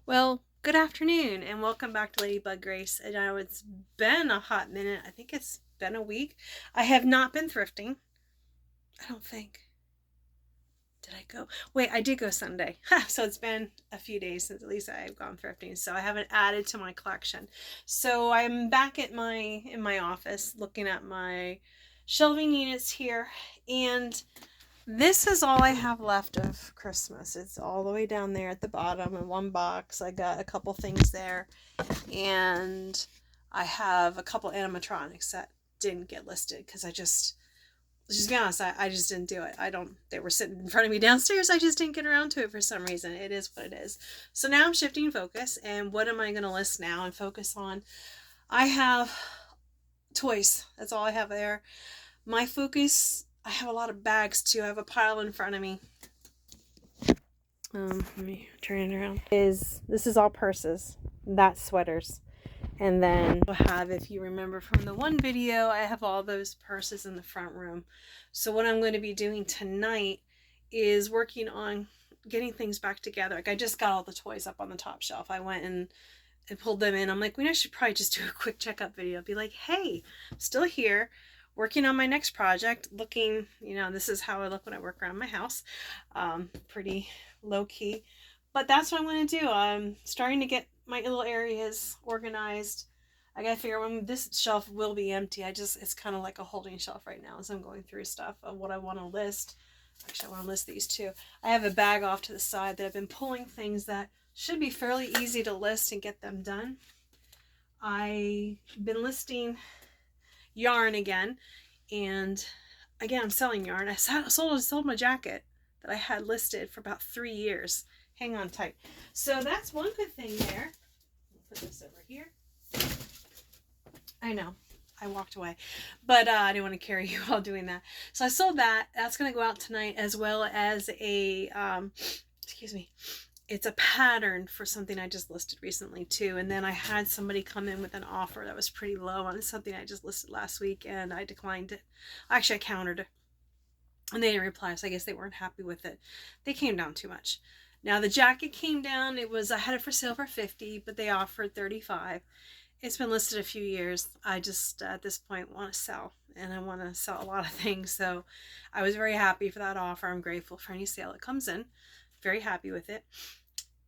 Well, good afternoon and welcome back to Ladybug Grace. I know it's been a hot minute. I think it's been a week. I have not been thrifting. I don't think. Did I go? Wait, I did go Sunday. So it's been a few days since at least I've gone thrifting. So I haven't added to my collection. So I'm back at my office looking at my shelving units here, and this is all I have left of Christmas. It's all the way down there at the bottom in one box. I got a couple things there, and I have a couple animatronics that didn't get listed because let's just be honest, I just didn't do it. I don't, they were sitting in front of me downstairs. I just didn't get around to it for some reason. It is what it is. So now I'm shifting focus, and what am I going to list now and focus on? I have toys. That's all I have there. My focus, I have a lot of bags too. I have a pile in front of me. Let me turn it around. This is all purses. That's sweaters. And then we'll have, if you remember from the one video, I have all those purses in the front room. So what I'm going to be doing tonight is working on getting things back together. Like I just got all the toys up on the top shelf. I went and pulled them in. I'm like, I should probably just do a quick checkup video. Be like, hey, I'm still here working on my next project, looking, this is how I look when I work around my house. Pretty low key. But that's what I'm going to do. I'm starting to get my little areas organized. I gotta figure when this shelf will be empty. It's kind of like a holding shelf right now as I'm going through stuff of what I want to list. Actually, I want to list these too. I have a bag off to the side that I've been pulling things that should be fairly easy to list and get them done. I've been listing yarn again, and again I'm selling yarn. I sold my jacket that I had listed for about 3 years. Hang on tight. So that's one good thing there. I'll put this over here. I know I walked away, but I didn't want to carry you while doing that. So I sold that. That's going to go out tonight, as well as a excuse me, it's a pattern for something I just listed recently too. And then I had somebody come in with an offer that was pretty low on something I just listed last week, and I declined it. Actually, I countered it, and they didn't reply, so I guess they weren't happy with it. They came down too much. Now the jacket came down. I had it for sale for $50, but they offered $35. It's been listed a few years. I just at this point want to sell, and I want to sell a lot of things. So I was very happy for that offer. I'm grateful for any sale that comes in. Very happy with it.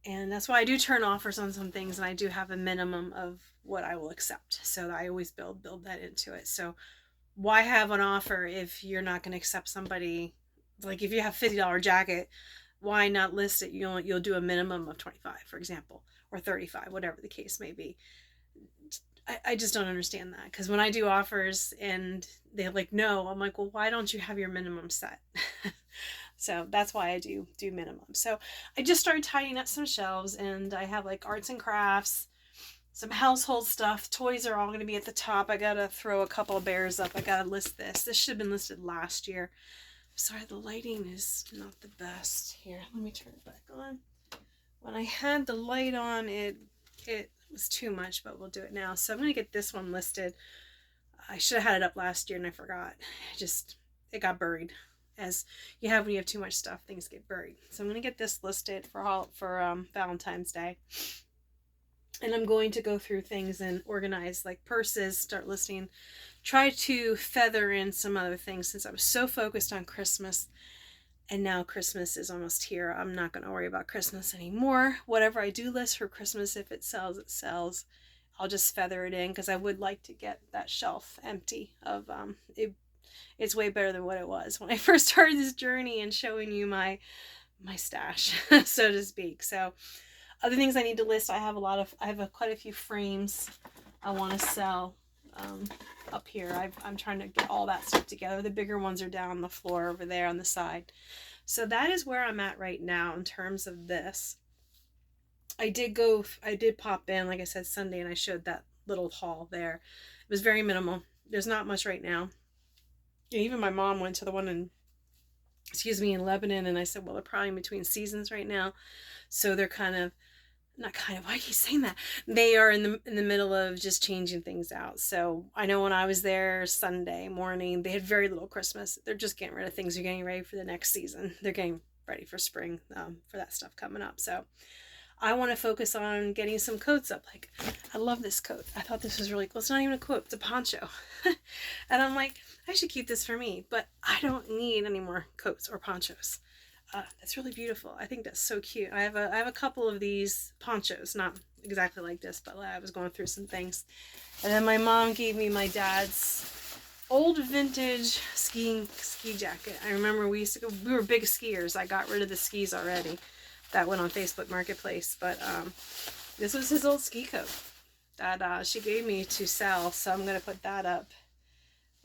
And that's why I do turn offers on some things, and I do have a minimum of what I will accept. So I always build that into it. So why have an offer if you're not going to accept somebody? Like if you have $50 jacket, why not list it? You'll do a minimum of 25, for example, or 35, whatever the case may be. I just don't understand that, because when I do offers and they're like, no, I'm like, well, why don't you have your minimum set? So that's why I do minimum. So I just started tidying up some shelves, and I have like arts and crafts, some household stuff. Toys are all going to be at the top. I got to throw a couple of bears up. I got to list this. This should have been listed last year. Sorry, the lighting is not the best. Here, let me turn it back on. When I had the light on, it was too much, but we'll do it now. So I'm going to get this one listed. I should have had it up last year and I forgot. It got buried. As you have when you have too much stuff, things get buried. So I'm going to get this listed for Valentine's Day. And I'm going to go through things and organize like purses, start listing, try to feather in some other things since I was so focused on Christmas. And now Christmas is almost here. I'm not going to worry about Christmas anymore. Whatever I do list for Christmas, if it sells, it sells. I'll just feather it in, because I would like to get that shelf empty of it's way better than what it was when I first started this journey and showing you my stash, so to speak. So other things I need to list, I have quite a few frames I want to sell up here. I'm trying to get all that stuff together. The bigger ones are down on the floor over there on the side. So that is where I'm at right now in terms of this. I did pop in, like I said, Sunday, and I showed that little haul there. It was very minimal. There's not much right now. Even my mom went to the one in Lebanon, and I said, well, they're probably in between seasons right now. So they're why are you saying that? They are in the middle of just changing things out. So I know when I was there Sunday morning, they had very little Christmas. They're just getting rid of things. They're getting ready for the next season. They're getting ready for spring, for that stuff coming up. So I want to focus on getting some coats up. Like, I love this coat. I thought this was really cool. It's not even a coat, it's a poncho. And I'm like, I should keep this for me, but I don't need any more coats or ponchos. That's really beautiful. I think that's so cute. I have a couple of these ponchos, not exactly like this, but I was going through some things. And then my mom gave me my dad's old vintage ski jacket. I remember we were big skiers. I got rid of the skis already. That went on Facebook Marketplace, but this was his old ski coat that she gave me to sell, so I'm going to put that up.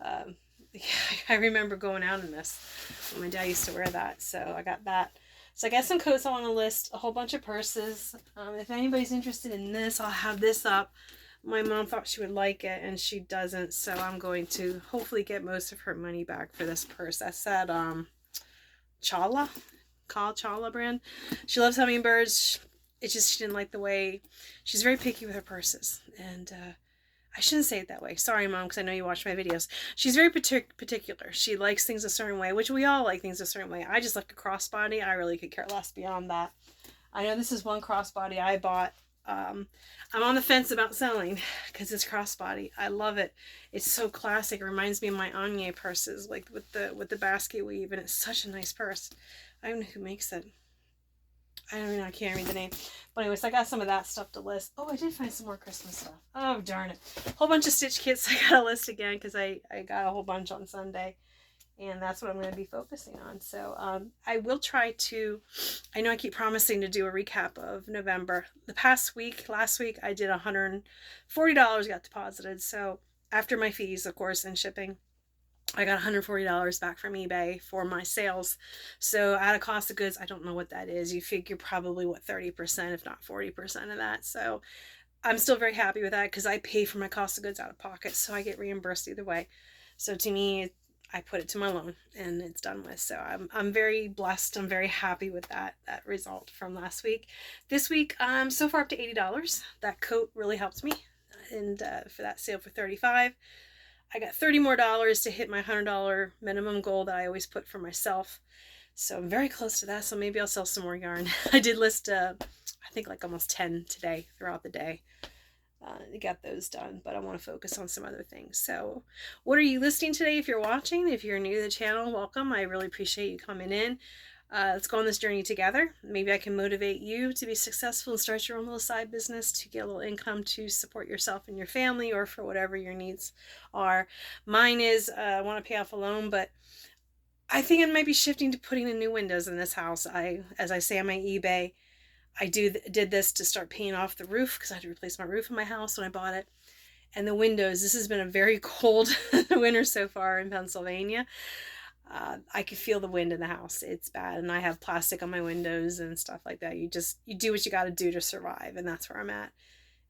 I remember going out in this. My dad used to wear that, so I got that. So I got some coats on the list, a whole bunch of purses. If anybody's interested in this, I'll have this up. My mom thought she would like it, and she doesn't, so I'm going to hopefully get most of her money back for this purse. That's that Chala brand. She loves hummingbirds. It's just she didn't like the way, she's very picky with her purses, and I shouldn't say it that way. Sorry, Mom, because I know you watch my videos. She's very particular. She likes things a certain way, which we all like things a certain way. I just like a crossbody. I really could care less beyond that. I know this is one crossbody I bought. I'm on the fence about selling because it's crossbody. I love it. It's so classic. It reminds me of my Anye purses, like with the basket weave, and it's such a nice purse. I don't know who makes it. I can't read the name. But anyways, I got some of that stuff to list. Oh, I did find some more Christmas stuff. Oh, darn it. A whole bunch of stitch kits I got to list again because I got a whole bunch on Sunday. And that's what I'm going to be focusing on. So I will try to, I know I keep promising to do a recap of November. Last week, I did $140 got deposited. So after my fees, of course, and shipping, I got $140 back from eBay for my sales. So out of cost of goods, I don't know what that is. You figure probably 30%, if not 40% of that. So I'm still very happy with that because I pay for my cost of goods out of pocket. So I get reimbursed either way. So to me, I put it to my loan and it's done with. So I'm very blessed. I'm very happy with that result from last week. This week, I'm so far up to $80. That coat really helped me. And for that sale for $35. I got $30 more to hit my $100 minimum goal that I always put for myself. So I'm very close to that. So maybe I'll sell some more yarn. I did list, I think like almost 10 today throughout the day. Got those done, but I want to focus on some other things. So what are you listing today? If you're watching, if you're new to the channel, welcome. I really appreciate you coming in. Let's go on this journey together. Maybe I can motivate you to be successful and start your own little side business to get a little income to support yourself and your family or for whatever your needs are. Mine is I want to pay off a loan, but I think I might be shifting to putting in new windows in this house. As I say on my eBay, I did this to start paying off the roof because I had to replace my roof in my house when I bought it. And the windows, this has been a very cold winter so far in Pennsylvania. I can feel the wind in the house. It's bad. And I have plastic on my windows and stuff like that. You do what you got to do to survive. And that's where I'm at.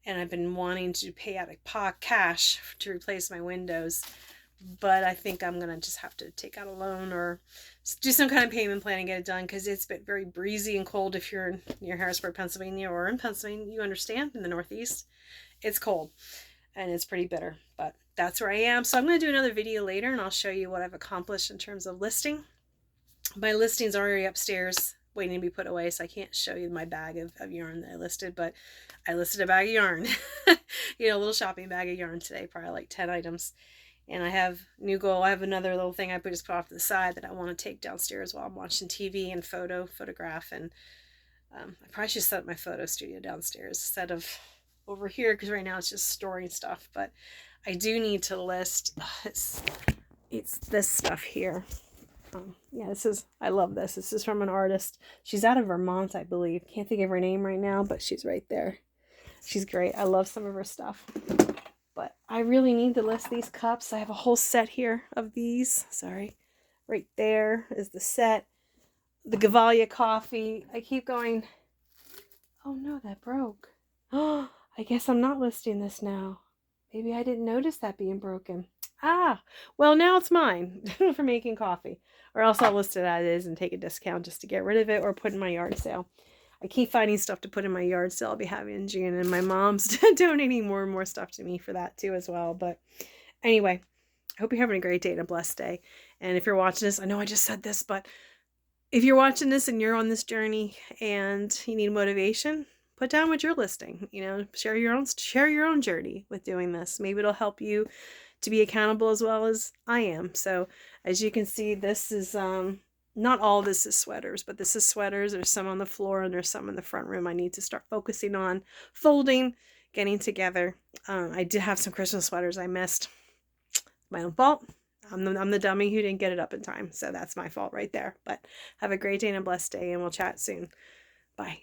And I've been wanting to pay out of cash to replace my windows. But I think I'm going to just have to take out a loan or do some kind of payment plan and get it done. Because it's been very breezy and cold if you're near Harrisburg, Pennsylvania, or in Pennsylvania. You understand, in the Northeast. It's cold. And it's pretty bitter. But that's where I am. So I'm going to do another video later and I'll show you what I've accomplished in terms of listing. My listing's already upstairs waiting to be put away, so I can't show you my bag of yarn that I listed, but I listed a bag of yarn. A little shopping bag of yarn today, probably like 10 items. And I have new goal. I have another little thing I just put off to the side that I want to take downstairs while I'm watching TV and photograph. And I probably should set up my photo studio downstairs instead of over here because right now it's just storing stuff. But I do need to list, it's this stuff here. Yeah, I love this. This is from an artist. She's out of Vermont, I believe. Can't think of her name right now, but she's right there. She's great. I love some of her stuff. But I really need to list these cups. I have a whole set here of these. Sorry. Right there is the set. The Gevalia coffee. I keep going. Oh no, that broke. Oh, I guess I'm not listing this now. Maybe I didn't notice that being broken. Well, now it's mine for making coffee. Or else I'll list it as is and take a discount just to get rid of it or put in my yard sale. I keep finding stuff to put in my yard sale I'll be having in June. And my mom's donating more and more stuff to me for that too as well. But anyway, I hope you're having a great day and a blessed day. And if you're watching this, I know I just said this, but if you're watching this and you're on this journey and you need motivation, put down what you're listing, you know, share your own journey with doing this. Maybe it'll help you to be accountable as well as I am. So as you can see, this is, not all this is sweaters, but this is sweaters. There's some on the floor and there's some in the front room I need to start focusing on folding, getting together. I did have some Christmas sweaters I missed. My own fault. I'm the dummy who didn't get it up in time. So that's my fault right there. But have a great day and a blessed day, and we'll chat soon. Bye.